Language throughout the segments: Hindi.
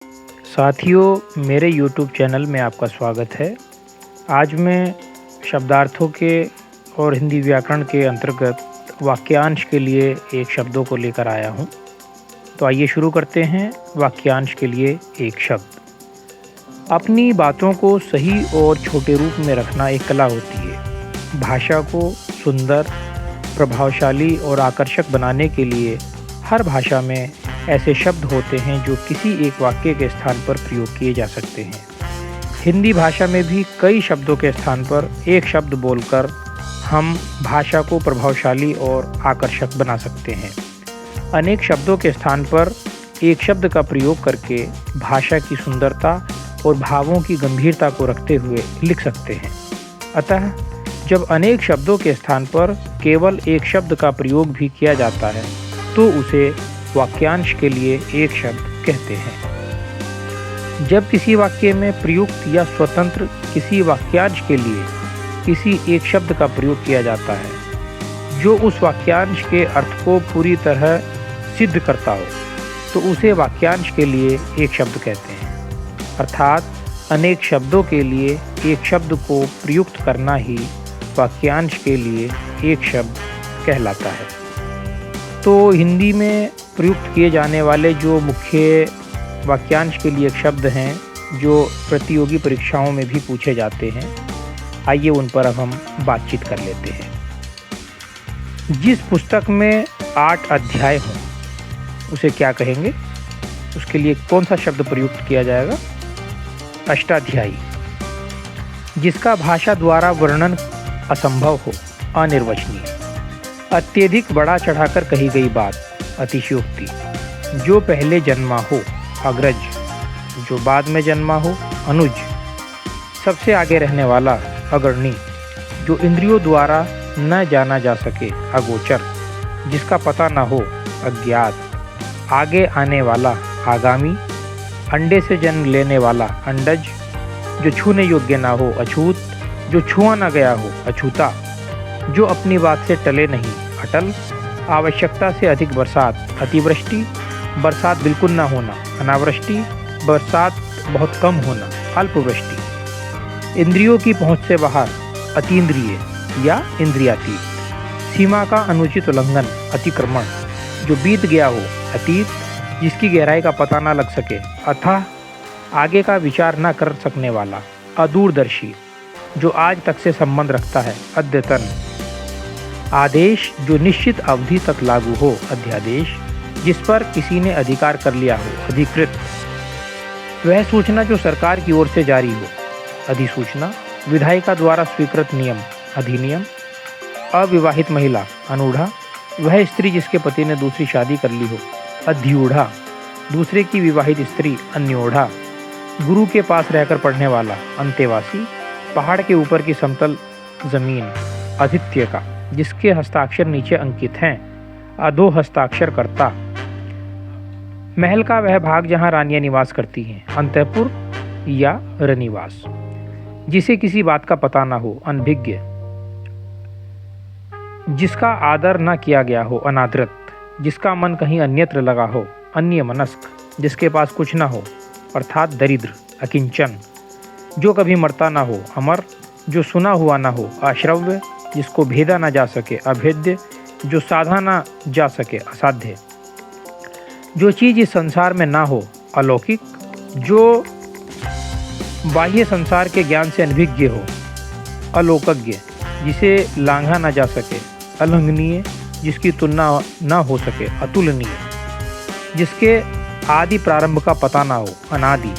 साथियों, मेरे YouTube चैनल में आपका स्वागत है। आज मैं शब्दार्थों के और हिंदी व्याकरण के अंतर्गत वाक्यांश के लिए एक शब्दों को लेकर आया हूँ। तो आइए शुरू करते हैं। वाक्यांश के लिए एक शब्द। अपनी बातों को सही और छोटे रूप में रखना एक कला होती है। भाषा को सुंदर, प्रभावशाली और आकर्षक बनाने के लिए हर भाषा में ऐसे शब्द होते हैं जो किसी एक वाक्य के स्थान पर प्रयोग किए जा सकते हैं। हिंदी भाषा में भी कई शब्दों के स्थान पर एक शब्द बोलकर हम भाषा को प्रभावशाली और आकर्षक बना सकते हैं। अनेक शब्दों के स्थान पर एक शब्द का प्रयोग करके भाषा की सुंदरता और भावों की गंभीरता को रखते हुए लिख सकते हैं। अतः जब अनेक शब्दों के स्थान पर केवल एक शब्द का प्रयोग भी किया जाता है तो उसे वाक्यांश के लिए एक शब्द कहते हैं। जब किसी वाक्य में प्रयुक्त या स्वतंत्र किसी वाक्यांश के लिए किसी एक शब्द का प्रयोग किया जाता है जो उस वाक्यांश के अर्थ को पूरी तरह सिद्ध करता हो तो उसे वाक्यांश के लिए एक शब्द कहते हैं। अर्थात अनेक शब्दों के लिए एक शब्द को प्रयुक्त करना ही वाक्यांश के लिए एक शब्द कहलाता है। तो हिंदी में प्रयुक्त किए जाने वाले जो मुख्य वाक्यांश के लिए शब्द हैं जो प्रतियोगी परीक्षाओं में भी पूछे जाते हैं, आइए उन पर अब हम बातचीत कर लेते हैं। जिस पुस्तक में 8 अध्याय हों उसे क्या कहेंगे? उसके लिए कौन सा शब्द प्रयुक्त किया जाएगा? अष्टाध्यायी। जिसका भाषा द्वारा वर्णन असंभव हो, अनिर्वचनीय। अत्यधिक बढ़ा चढ़ाकर कही गई बात, अतिशयोक्ति। जो पहले जन्मा हो, अग्रज। जो बाद में जन्मा हो, अनुज। सबसे आगे रहने वाला, अग्रणी। जो इंद्रियों द्वारा न जाना जा सके, अगोचर। जिसका पता न हो, अज्ञात। आगे आने वाला, आगामी। अंडे से जन्म लेने वाला, अंडज। जो छूने योग्य ना हो, अछूत। जो छुआ न गया हो, अछूता। जो अपनी बात से टले नहीं, अटल। आवश्यकता से अधिक बरसात, अतिवृष्टि। बरसात बिल्कुल ना होना, अनावृष्टि। बरसात बहुत कम होना, अल्पवृष्टि। इंद्रियों की पहुंच से बाहर, अतीन्द्रिय या इंद्रियातीत। सीमा का अनुचित उल्लंघन, अतिक्रमण। जो बीत गया हो, अतीत। जिसकी गहराई का पता ना लग सके, अथाह। आगे का विचार ना कर सकने वाला, अदूरदर्शी। जो आज तक से संबंध रखता है, अद्यतन। आदेश जो निश्चित अवधि तक लागू हो, अध्यादेश। जिस पर किसी ने अधिकार कर लिया हो, अधिकृत। वह सूचना जो सरकार की ओर से जारी हो, अधिसूचना। विधायिका द्वारा स्वीकृत नियम, अधिनियम। अविवाहित महिला, अनूढ़ा। वह स्त्री जिसके पति ने दूसरी शादी कर ली हो, अध्यूढ़ा। दूसरे की विवाहित स्त्री, अन्योढ़ा। गुरु के पास रहकर पढ़ने वाला, अंतेवासी। पहाड़ के ऊपर की समतल जमीन, आदित्य का। जिसके हस्ताक्षर नीचे अंकित हैं, अधो हस्ताक्षर करता। महल का वह भाग जहाँ रानियां निवास करती हैं, अंतःपुर या रनिवास। जिसे किसी बात का पता ना हो, अनभिज्ञ। जिसका आदर न किया गया हो, अनादृत। जिसका मन कहीं अन्यत्र लगा हो, अन्यमनस्क। जिसके पास कुछ ना हो, अर्थात दरिद्र, अकिंचन। जो कभी मरता ना हो, अमर। जो सुना हुआ ना हो, अश्रव्य। जिसको भेदा ना जा सके, अभेद्य। जो साधा ना जा सके, असाध्य। जो चीज़ इस संसार में ना हो, अलौकिक। जो बाह्य संसार के ज्ञान से अनभिज्ञ हो, अलोकज्ञ। जिसे लांघा ना जा सके, अलंघनीय। जिसकी तुलना ना हो सके, अतुलनीय। जिसके आदि प्रारंभ का पता ना हो, अनादि।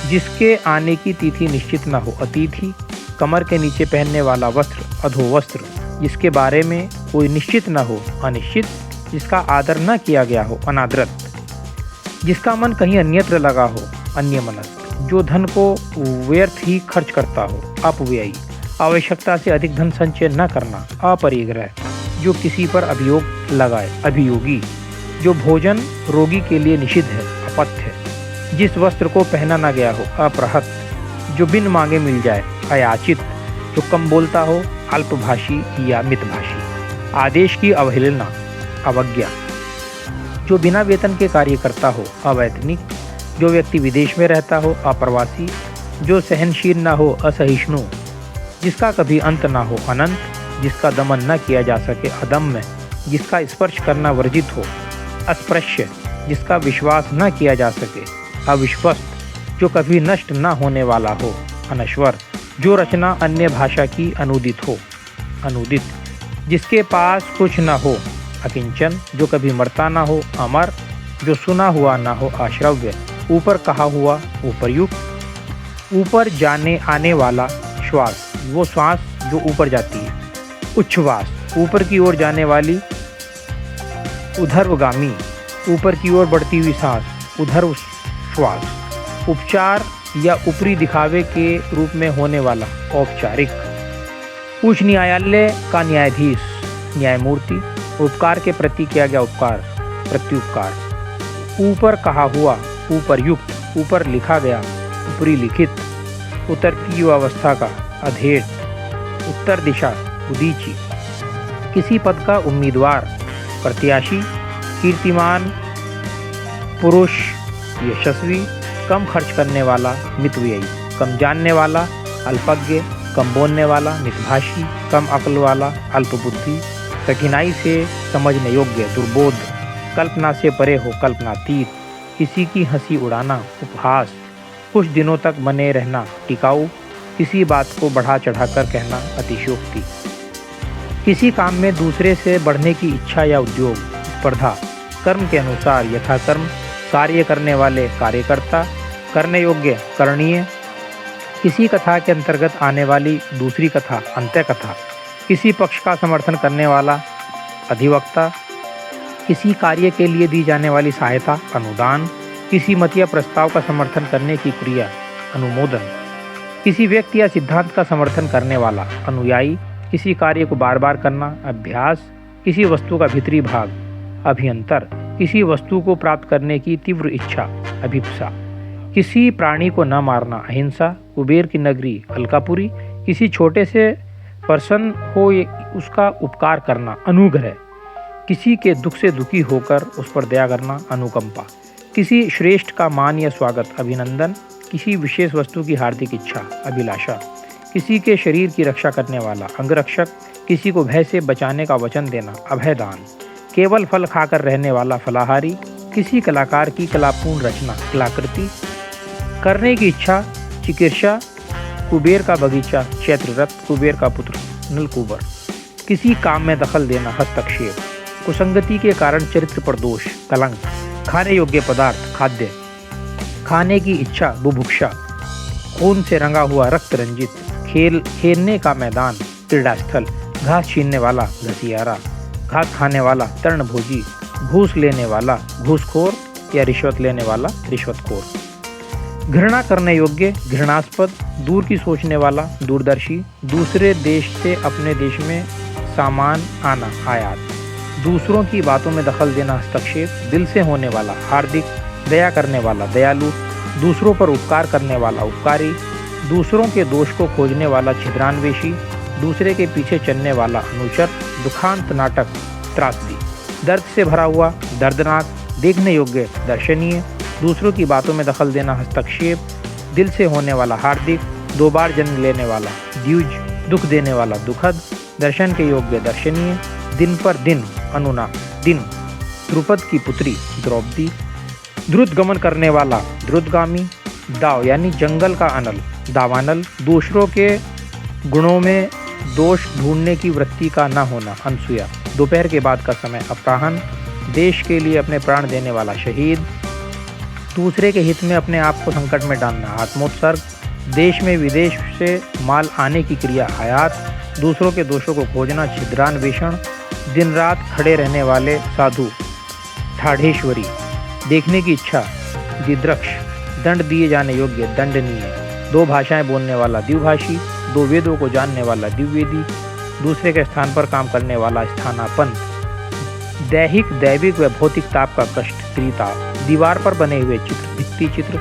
जिसके आने की तिथि निश्चित ना हो, अतिथि। कमर के नीचे पहनने वाला वस्त्र, अधोवस्त्र। जिसके बारे में कोई निश्चित न हो, अनिश्चित। जिसका आदर न किया गया हो, अनादृत। जिसका मन कहीं अन्यत्र लगा हो, अन्यमनस्क। जो धन को व्यर्थ ही खर्च करता हो, अपव्ययी। आवश्यकता से अधिक धन संचय न करना, अपरिग्रह। जो किसी पर अभियोग लगाए, अभियोगी। जो भोजन रोगी के लिए निषिद्ध है, अपथ्य। जिस वस्त्र को पहना न गया हो, अपरहत। जो बिन मांगे मिल जाए, अयाचित। जो कम बोलता हो, अल्पभाषी या मितभाषी। आदेश की अवहेलना, अवज्ञा। जो बिना वेतन के कार्य करता हो, अवैतनिक। जो व्यक्ति विदेश में रहता हो, अप्रवासी, जो सहनशील न हो, असहिष्णु, जिसका कभी अंत न हो, अनंत, जिसका दमन न किया जा सके, अदम्य, जिसका स्पर्श करना वर्जित हो, अस्पृश्य, जिसका विश्वास न किया जा सके, अविश्वस्त, जो कभी नष्ट न होने वाला हो, अनश्वर, जो रचना अन्य भाषा की अनुदित हो, अनुदित, जिसके पास कुछ न हो, अकिंचन, जो कभी मरता न हो, अमर, जो सुना हुआ न हो, अश्रव्य, ऊपर कहा हुआ, उपर्युक्त, ऊपर जाने आने वाला, श्वास, वो श्वास जो ऊपर जाती है, उच्छ्वास, ऊपर की ओर जाने वाली, ऊर्ध्वगामी, ऊपर की ओर बढ़ती हुई सांस, ऊर्ध्व श्वास, उपचार या ऊपरी दिखावे के रूप में होने वाला, औपचारिक, उच्च न्यायालय का न्यायाधीश, न्यायमूर्ति, उपकार के प्रति किया गया उपकार, प्रत्युपकार, ऊपर कहा हुआ, ऊपरयुक्त, ऊपर लिखा गया, ऊपरी लिखित, उतरती हुई अवस्था का, अधेड़, उत्तर दिशा, उदीची, किसी पद का उम्मीदवार, प्रत्याशी, कीर्तिमान, पुरुष, यशस्वी, कम खर्च करने वाला, मितव्ययी, कम जानने वाला, अल्पज्ञ, कम बोलने वाला, मितभाषी, कम अक्ल वाला, अल्पबुद्धि, कठिनाई से समझने योग्य, दुर्बोध, कल्पना से परे हो, कल्पनातीत, किसी की हंसी उड़ाना, उपहास, कुछ दिनों तक बने रहना, टिकाऊ, किसी बात को बढ़ा चढ़ाकर कहना, अतिशयोक्ति, किसी काम में दूसरे से बढ़ने की इच्छा या उद्योग, स्पर्धा, कर्म के अनुसार, यथाकर्म, कार्य करने वाले, कार्यकर्ता, करने योग्य, करणीय, किसी कथा के अंतर्गत आने वाली दूसरी कथा, अंत्य कथा, किसी पक्ष का समर्थन करने वाला, अधिवक्ता, किसी कार्य के लिए दी जाने वाली सहायता, अनुदान, किसी मत या प्रस्ताव का समर्थन करने की क्रिया, अनुमोदन, किसी व्यक्ति या सिद्धांत का समर्थन करने वाला, अनुयायी, किसी कार्य को बार बार करना, अभ्यास, किसी वस्तु का भीतरी भाग, अभियंतर, किसी वस्तु को प्राप्त करने की तीव्र इच्छा, अभिप्सा, किसी प्राणी को न मारना, अहिंसा, कुबेर की नगरी, अलकापुरी, किसी छोटे से पर्सन हो उसका उपकार करना, अनुग्रह, किसी के दुख से दुखी होकर उस पर दया करना, अनुकंपा, किसी श्रेष्ठ का मान या स्वागत, अभिनंदन, किसी विशेष वस्तु की हार्दिक इच्छा, अभिलाषा, किसी के शरीर की रक्षा करने वाला, अंगरक्षक, किसी को भय से बचाने का वचन देना, अभयदान, केवल फल खाकर रहने वाला, फलाहारी, किसी कलाकार की कलापूर्ण रचना, कलाकृति, करने की इच्छा, चिकित्सा, कुबेर का बगीचा, चैत्ररथ, कुबेर का पुत्र, नलकुबर, किसी काम में दखल देना, हस्तक्षेप, कुसंगति के कारण चरित्र पर दोष, कलंक, खाने योग्य पदार्थ, खाद्य, खाने की इच्छा, बुभुक्षा, खून से रंगा हुआ, रक्त रंजित, खेलने का मैदान, क्रीड़ास्थल, घास छीनने वाला, घसियारा, घास खाने वाला, तृणभोजी, घूस लेने वाला, घूसखोर या रिश्वत लेने वाला, रिश्वतखोर, घृणा करने योग्य, घृणास्पद, दूर की सोचने वाला, दूरदर्शी, दूसरे देश से अपने देश में सामान आना, आयात, दूसरों की बातों में दखल देना, हस्तक्षेप, दिल से होने वाला, हार्दिक, दया करने वाला, दयालु, दूसरों पर उपकार करने वाला, उपकारी, दूसरों के दोष को खोजने वाला, छिद्रान्वेषी, दूसरे के पीछे चलने वाला, अनुचर, दुखांत नाटक, त्रासदी, दर्द से भरा हुआ, दर्दनाक, देखने योग्य, दर्शनीय, दूसरों की बातों में दखल देना, हस्तक्षेप, दिल से होने वाला, हार्दिक, दो बार जन्म लेने वाला, द्विज, दुख देने वाला, दुखद, दर्शन के योग्य, दर्शनीय, दिन पर दिन, अनुना, दिन, द्रुपद की पुत्री, द्रौपदी, द्रुत गमन करने वाला, द्रुतगामी, दाव यानी जंगल का अनल, दावानल, दूसरों के गुणों में दोष ढूंढने की वृत्ति का न होना, अनसुया, दोपहर के बाद का समय, अपराहन, देश के लिए अपने प्राण देने वाला, शहीद, दूसरे के हित में अपने आप को संकट में डालना, आत्मोत्सर्ग, देश में विदेश से माल आने की क्रिया, आयात, दूसरों के दोषों को खोजना, छिद्रान्वेषण, दिन रात खड़े रहने वाले, साधु, ठाढ़ेश्वरी, देखने की इच्छा, दिद्रक्ष, दंड दिए जाने योग्य, दंडनीय, दो भाषाएं बोलने वाला, द्विभाषी, दो वेदों को जानने वाला, द्विवेदी, दूसरे के स्थान पर काम करने वाला, स्थानापन्न, दैहिक, दैविक व भौतिक ताप का कष्ट, त्रिताप, दीवार पर बने हुए चित्र, भित्ति चित्र,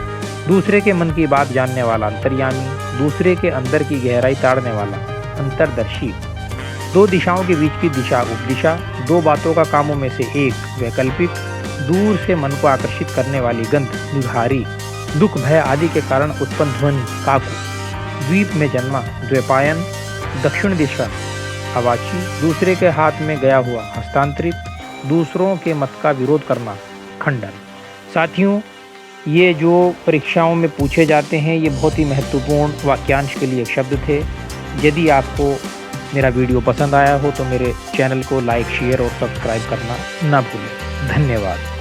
दूसरे के मन की बात जानने वाला, अंतर्यामी, दूसरे के अंदर की गहराई ताड़ने वाला, अंतर्दर्शी, दो दिशाओं के बीच की दिशा, उपदिशा, दो बातों का कामों में से एक, वैकल्पिक, दूर से मन को आकर्षित करने वाली गंध, निभारी, दुख भय आदि के कारण उत्पन्न ध्वनि काकू, द्वीप में जन्मा द्वैपायन, दक्षिण दिशा अवाची, दूसरे के हाथ में गया हुआ हस्तांतरित, दूसरों के मत का विरोध करना खंडन। साथियों, ये जो परीक्षाओं में पूछे जाते हैं ये बहुत ही महत्वपूर्ण वाक्यांश के लिए शब्द थे। यदि आपको मेरा वीडियो पसंद आया हो तो मेरे चैनल को लाइक, शेयर और सब्सक्राइब करना ना भूलें। धन्यवाद।